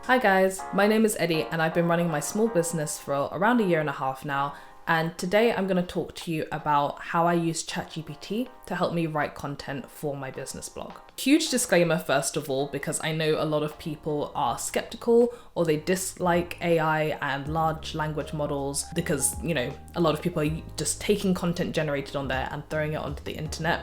Hi guys, my name is Eddie and I've been running my small business for around a year and a half now, and today I'm going to talk to you about how I use Chatgpt to help me write content for my business blog. Huge disclaimer first of all, because I know a lot of people are skeptical or they dislike AI and large language models because, a lot of people are just taking content generated on there and throwing it onto the internet.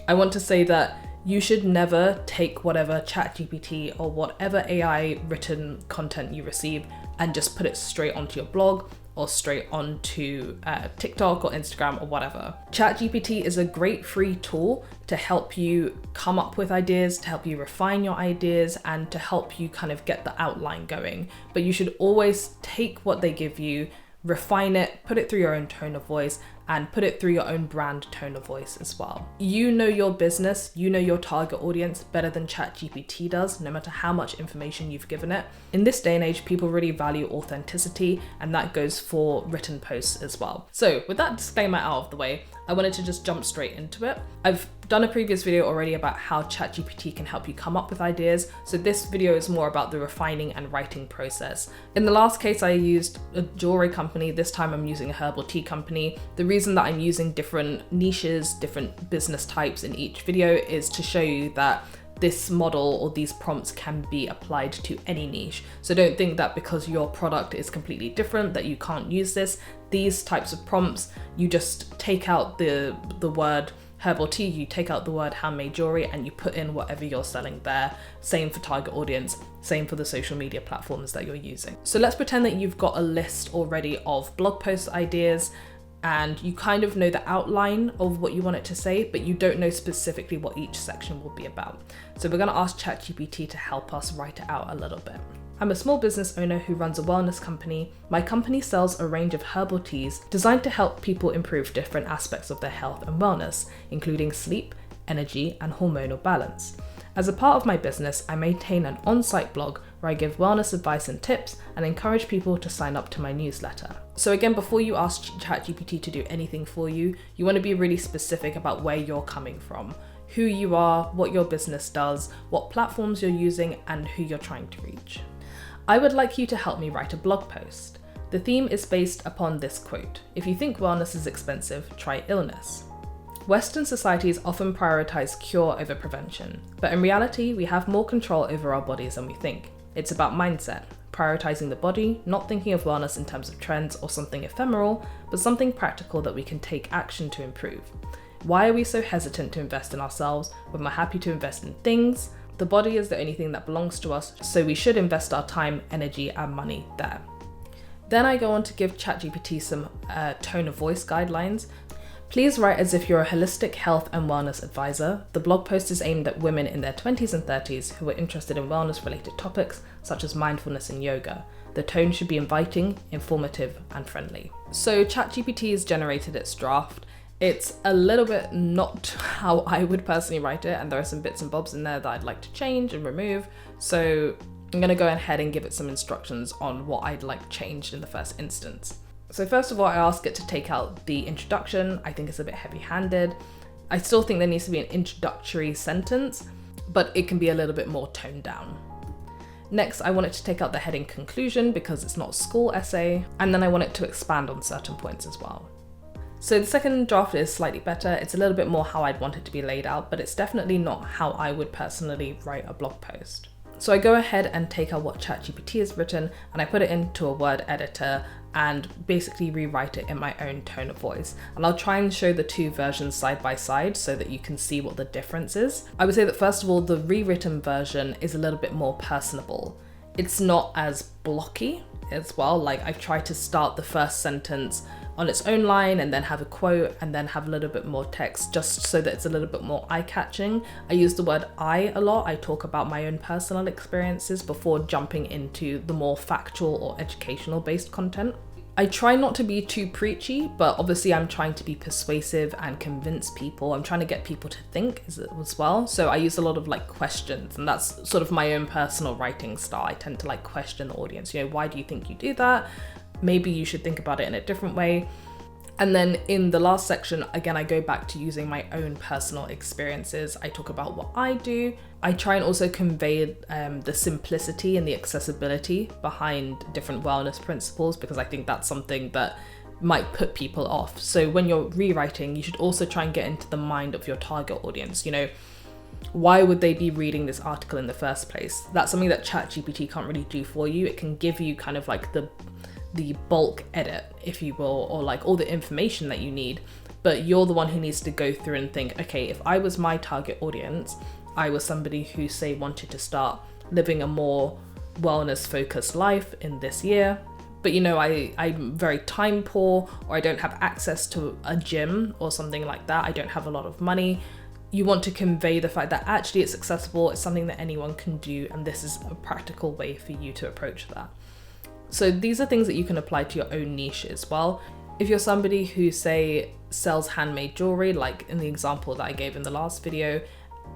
I want to say that you should never take whatever Chatgpt or whatever AI written content you receive and just put it straight onto your blog or straight onto TikTok or Instagram or whatever. Chatgpt is a great free tool to help you come up with ideas, to help you refine your ideas, and to help you kind of get the outline going. But you should always take what they give you, refine it, put it through your own tone of voice, and put it through your own brand tone of voice as well. You know your business, you know your target audience better than ChatGPT does, no matter how much information you've given it. In this day and age, people really value authenticity, and that goes for written posts as well. So with that disclaimer out of the way, I wanted to just jump straight into it. I've done a previous video already about how ChatGPT can help you come up with ideas. So this video is more about the refining and writing process. In the last case, I used a jewelry company. This time I'm using a herbal tea company. The reason that I'm using different niches, different business types in each video is to show you that this model or these prompts can be applied to any niche. So don't think that because your product is completely different that you can't use this. These types of prompts, you just take out the word herbal tea, you take out the word handmade jewelry, and you put in whatever you're selling there. Same for target audience, same for the social media platforms that you're using. So let's pretend that you've got a list already of blog post ideas and you kind of know the outline of what you want it to say, but you don't know specifically what each section will be about. So we're going to ask ChatGPT to help us write it out a little bit. I'm a small business owner who runs a wellness company. My company sells a range of herbal teas designed to help people improve different aspects of their health and wellness, including sleep, energy, and hormonal balance. As a part of my business, I maintain an on-site blog where I give wellness advice and tips and encourage people to sign up to my newsletter. So again, before you ask ChatGPT to do anything for you, you want to be really specific about where you're coming from, who you are, what your business does, what platforms you're using, and who you're trying to reach. I would like you to help me write a blog post. The theme is based upon this quote: "If you think wellness is expensive, try illness." Western societies often prioritize cure over prevention, but in reality, we have more control over our bodies than we think. It's about mindset, prioritizing the body, not thinking of wellness in terms of trends or something ephemeral, but something practical that we can take action to improve. Why are we so hesitant to invest in ourselves when we're happy to invest in things? The body is the only thing that belongs to us, so we should invest our time, energy, and money there. Then I go on to give ChatGPT some tone of voice guidelines. Please write as if you're a holistic health and wellness advisor. The blog post is aimed at women in their 20s and 30s who are interested in wellness-related topics such as mindfulness and yoga. The tone should be inviting, informative, and friendly. So ChatGPT has generated its draft. It's a little bit not how I would personally write it, and there are some bits and bobs in there that I'd like to change and remove. So I'm going to go ahead and give it some instructions on what I'd like changed in the first instance. So first of all, I ask it to take out the introduction. I think it's a bit heavy-handed. I still think there needs to be an introductory sentence, but it can be a little bit more toned down. Next, I want it to take out the heading conclusion because it's not a school essay, and then I want it to expand on certain points as well. So the second draft is slightly better. It's a little bit more how I'd want it to be laid out, but it's definitely not how I would personally write a blog post. So I go ahead and take out what ChatGPT has written and I put it into a word editor and basically rewrite it in my own tone of voice. And I'll try and show the two versions side by side so that you can see what the difference is. I would say that first of all, the rewritten version is a little bit more personable. It's not as blocky as well. Like I've tried to start the first sentence on its own line and then have a quote and then have a little bit more text just so that it's a little bit more eye-catching. I use the word I a lot. I talk about my own personal experiences before jumping into the more factual or educational based content. I try not to be too preachy, but obviously I'm trying to be persuasive and convince people. I'm trying to get people to think as well. So I use a lot of questions, and that's sort of my own personal writing style. I tend to question the audience. Why do you think you do that? Maybe you should think about it in a different way. And then in the last section, again, I go back to using my own personal experiences. I talk about what I do. I try and also convey the simplicity and the accessibility behind different wellness principles, because I think that's something that might put people off. So when you're rewriting, you should also try and get into the mind of your target audience. You know, why would they be reading this article in the first place? That's something that Chatgpt can't really do for you. It can give you kind of like the bulk edit, if you will, or like all the information that you need, but you're the one who needs to go through and think, okay, if I was my target audience, I was somebody who, say, wanted to start living a more wellness focused life in this year, but you know, I'm very time poor, or I don't have access to a gym or something like that. I don't have a lot of money. You want to convey the fact that actually it's accessible, it's something that anyone can do, and this is a practical way for you to approach that. So these are things that you can apply to your own niche as well. If you're somebody who, say, sells handmade jewelry, like in the example that I gave in the last video,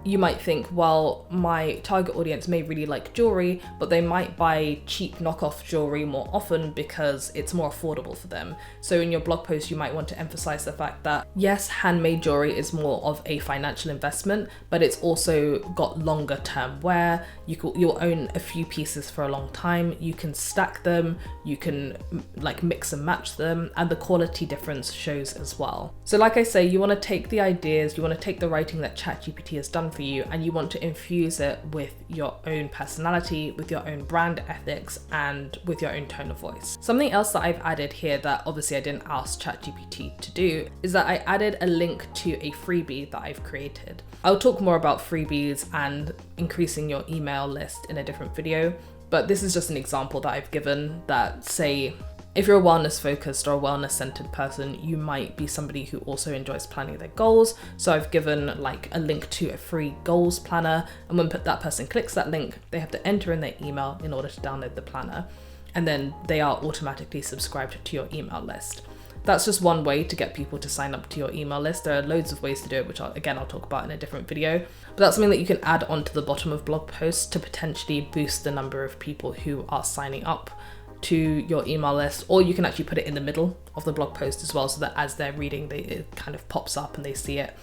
you might think, well, my target audience may really like jewelry, but they might buy cheap knockoff jewelry more often because it's more affordable for them. So in your blog post, you might want to emphasize the fact that yes, handmade jewelry is more of a financial investment, but it's also got longer term wear. You'll own a few pieces for a long time. You can stack them, you can like mix and match them, and the quality difference shows as well. So like I say, you want to take the ideas, you want to take the writing that Chatgpt has done for you, and you want to infuse it with your own personality, with your own brand ethics, and with your own tone of voice. Something else that I've added here that obviously I didn't ask Chatgpt to do is that I added a link to a freebie that I've created. I'll talk more about freebies and increasing your email list in a different video, but this is just an example that I've given that, say, if you're a wellness focused or a wellness centered person, you might be somebody who also enjoys planning their goals. So I've given like a link to a free goals planner, and when that person clicks that link, they have to enter in their email in order to download the planner, and then they are automatically subscribed to your email list. That's just one way to get people to sign up to your email list. There are loads of ways to do it, which I'll talk about in a different video. But that's something that you can add onto the bottom of blog posts to potentially boost the number of people who are signing up to your email list, or you can actually put it in the middle of the blog post as well, so that as they're reading, it kind of pops up and they see it.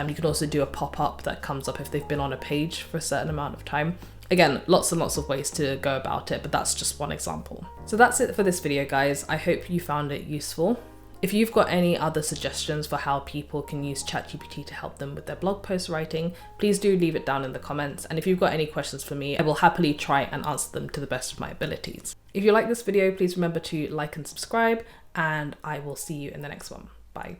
You can also do a pop-up that comes up if they've been on a page for a certain amount of time. Again, lots and lots of ways to go about it, but that's just one example. So that's it for this video, guys. I hope you found it useful. If you've got any other suggestions for how people can use Chatgpt to help them with their blog post writing, please do leave it down in the comments. And if you've got any questions for me, I will happily try and answer them to the best of my abilities. If you like this video, please remember to like and subscribe, and I will see you in the next one. Bye.